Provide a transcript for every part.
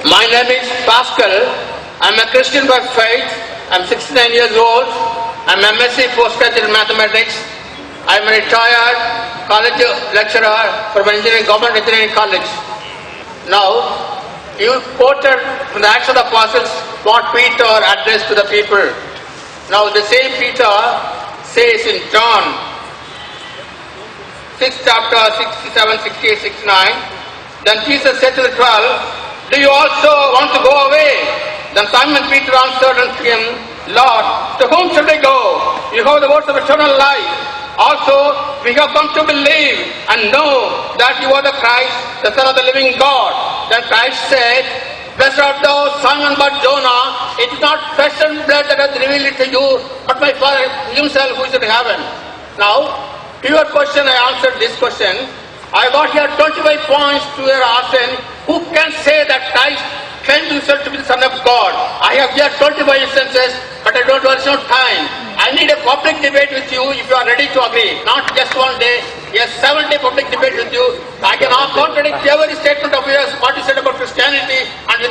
My name is Pascal. I'm a Christian by faith. I'm 69 years old. I'm MSc Postgraduate Mathematics. I'm a retired college lecturer from Government Engineering College. Now, you quoted from the Acts of the Apostles what Peter addressed to the people. Now, the same Peter says in John 6 chapter 67, 68, 69, then Jesus said to the 12, "Do you also want to go away?" Then Simon Peter answered unto him, "Lord, to whom shall we go? You have the words of eternal life. Also, we have come to believe and know that you are the Christ, the Son of the living God." Then Christ said, "Blessed art thou, Simon Bar-Jonah. It is not flesh and blood that has revealed it to you, but my Father himself who is in heaven." Now, to your question, I answered this question. I got here 25 points to your asking, who can say that Christ claimed himself to be the Son of God? I have here 25 instances, but I don't have no time. I need a public debate with you if you are ready to agree. Not just one day, yes, 7-day public debate with you. I can contradict every statement of yours, what you said about Christianity, and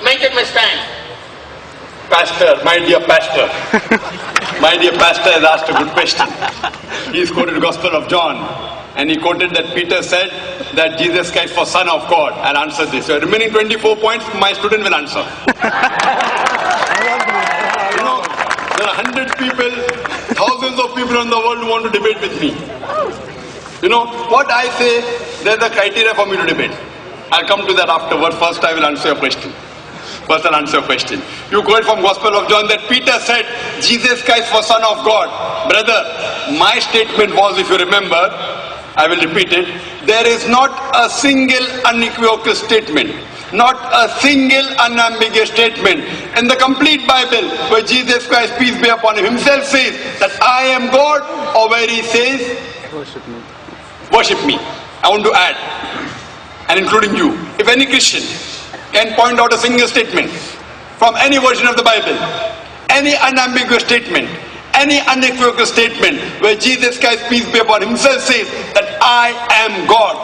maintain my stand. Pastor, my dear pastor, my dear pastor has asked a good question. He's quoted the Gospel of John, and he quoted that Peter said that Jesus Christ was Son of God. I'll answer this. So remaining 24 points, my student will answer. You know, there are 100 people, thousands of people in the world who want to debate with me. You know, what I say, there's a criteria for me to debate. I'll come to that afterwards. First, I will answer your question. First, I'll answer your question. You quote from Gospel of John that Peter said, Jesus Christ was Son of God. Brother, my statement was, if you remember, I will repeat it, there is not a single unequivocal statement, not a single unambiguous statement in the complete Bible where Jesus Christ, peace be upon him, himself says that I am God, or where he says, worship me. Worship me. I want to add, and including you, if any Christian can point out a single statement from any version of the Bible, any unambiguous statement, any unequivocal statement where Jesus Christ, peace be upon himself, says that I am God,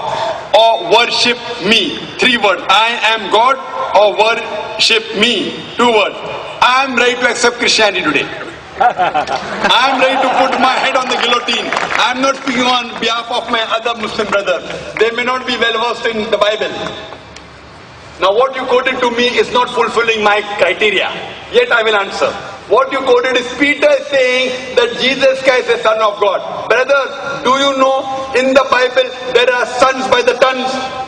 or worship me. 3 words. I am God, or worship me. 2 words. I am ready to accept Christianity today. I am ready to put my head on the guillotine. I am not speaking on behalf of my other Muslim brothers. They may not be well versed in the Bible. Now what you quoted to me is not fulfilling my criteria. Yet I will answer. What you quoted is Peter saying that Jesus Christ is Son of God. Brothers, do you know in the Bible there are sons by the tons?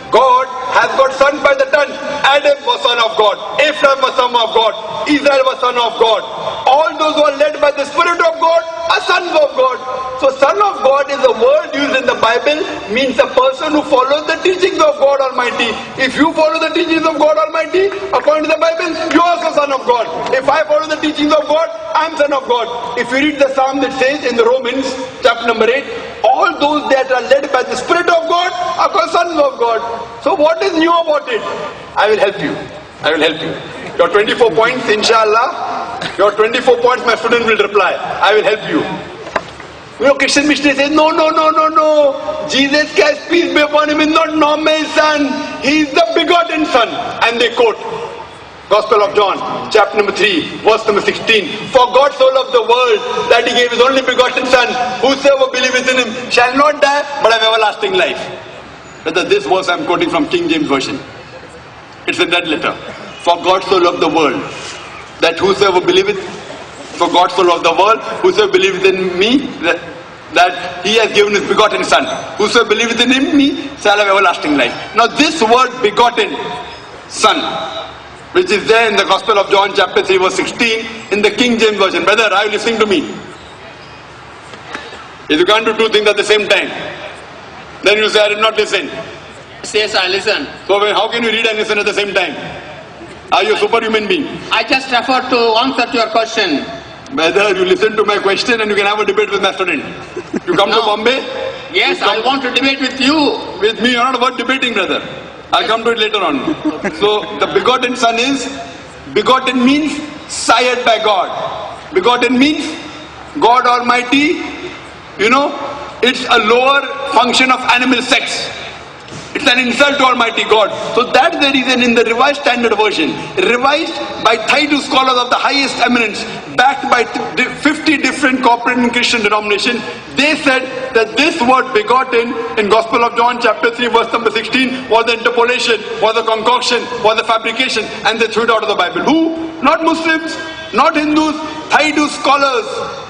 God has got sons by the tons. Adam was son of God. Ephraim was son of God. Israel was son of God. All those who are led by the Spirit of God are sons of God. So Son of God is a word used in the Bible, means a person who follows the teachings of God Almighty. If you follow the teachings of God Almighty, according to the Bible, you are also son of God. If I follow the teachings of God, I am son of God. If you read the Psalm that says in the Romans, chapter number 8, all those that are led by the Spirit of God are called sons of God. So what is new about it? I will help you. I will help you. Your 24 points, inshallah, your 24 points, my student will reply. I will help you. You know, Christian missionary says, no. Jesus Christ, peace be upon him, is not normal son. He is the begotten son. And they quote Gospel of John, chapter number 3, verse number 16. For God so loved the world that he gave his only begotten son. Whosoever believeth in him shall not die, but have everlasting life. Brother, this verse I am quoting from King James Version. It's in that letter. For God so loved the world that whosoever believeth, for God so loved the world, whosoever believeth in me, that he has given his begotten son. Whosoever believeth in me shall have everlasting life. Now this word begotten son, which is there in the Gospel of John chapter 3 verse 16 in the King James Version. Brother, are you listening to me? If you can't do 2 things at the same time, then you say I did not listen. Yes, I listen. So how can you read and listen at the same time? Are you a superhuman being? I just refer to answer to your question. Whether you listen to my question and you can have a debate with my student. You come to Bombay? Yes, I want to debate with you. With me, you're not about debating, brother. I'll come to it later on. So the begotten son is, begotten means sired by God. Begotten means God Almighty, you know, it's a lower function of animal sex. It's an insult to Almighty God. So that's the reason in the Revised Standard Version, revised by 32 scholars of the highest eminence, backed by 50 different corporate and Christian denominations, they said that this word begotten in Gospel of John chapter 3 verse number 16 was the interpolation, was the concoction, was the fabrication, and they threw it out of the Bible. Who? Not Muslims, not Hindus, 32 scholars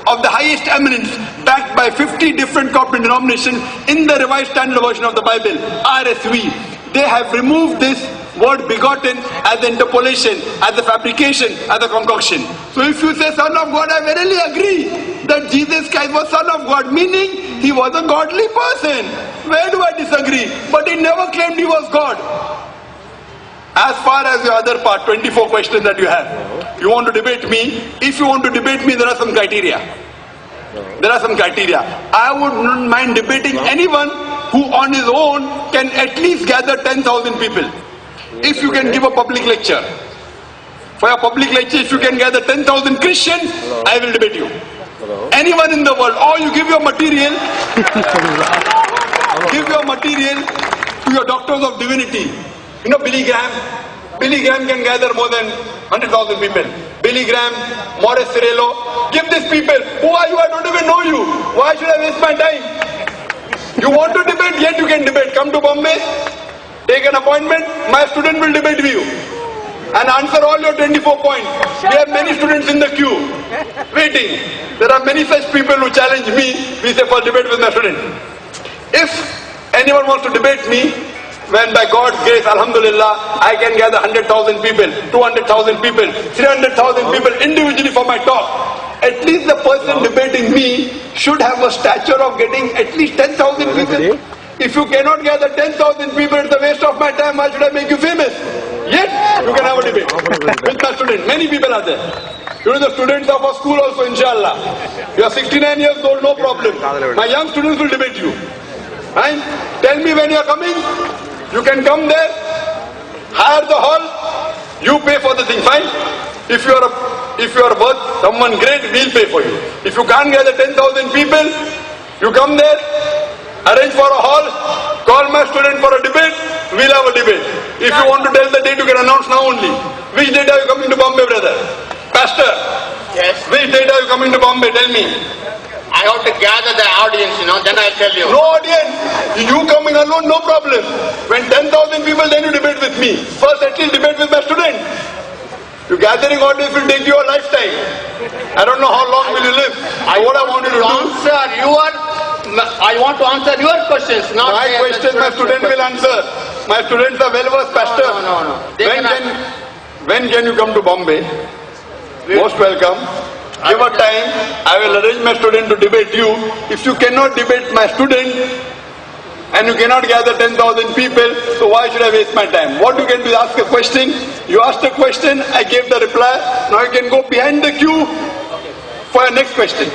of the highest eminence, backed by 50 different corporate denominations in the Revised Standard Version of the Bible, RSV. They have removed this word begotten as the interpolation, as the fabrication, as the concoction. So if you say Son of God, I verily agree that Jesus Christ was Son of God, meaning he was a godly person. Where do I disagree? But he never claimed he was God. As far as your other part, 24 questions that you have, you want to debate me. If you want to debate me, there are some criteria. There are some criteria. I would not mind debating anyone who on his own can at least gather 10,000 people. If you can give a public lecture. For a public lecture, if you can gather 10,000 Christians, I will debate you. Anyone in the world, or you give your material, to your doctors of divinity. You know Billy Graham? Billy Graham can gather more than 100,000 people. Billy Graham, Morris Cerullo. Give these people. Who are you? I don't even know you. Why should I waste my time? You want to debate? Yet you can debate. Come to Bombay. Take an appointment. My student will debate with you. And answer all your 24 points. We have many students in the queue. Waiting. There are many such people who challenge me. We say for debate with my student. If anyone wants to debate me, when by God's grace, Alhamdulillah, I can gather 100,000 people, 200,000 people, 300,000 people individually for my talk. At least the person debating me should have a stature of getting at least 10,000 people. If you cannot gather 10,000 people, it's a waste of my time. Why should I make you famous? Yet, you can have a debate with my student. Many people are there. You know the students of our school also, inshallah. You are 69 years old, no problem. My young students will debate you. Fine? Tell me when you are coming. You can come there, hire the hall, you pay for the thing, fine? If you are worth someone great, we'll pay for you. If you can't gather 10,000 people, you come there, arrange for a hall, call my student for a debate, we'll have a debate. If you want to tell the date, you can announce now only. Which date are you coming to Bombay, brother? Pastor? Yes. Which date are you coming to Bombay? Tell me. I have to gather the audience, then I'll tell you. No audience. You coming alone, no problem. When 10,000 people, then you debate with me. First, at least debate with my student. You gathering audience will take you a lifetime. I don't know how long will you live. I want you to do. I want to answer your questions, not my questions. My student will answer. My students are well-versed, Pastor. No. When can you come to Bombay? Most welcome. Give a time, I will arrange my student to debate you. If you cannot debate my student, and you cannot gather 10,000 people, so why should I waste my time? What you can do is ask a question. You asked a question, I gave the reply. Now you can go behind the queue for your next question.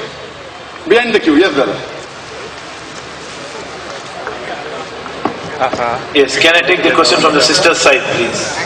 Behind the queue, yes brother. Yes, can I take the question from the sister's side, please?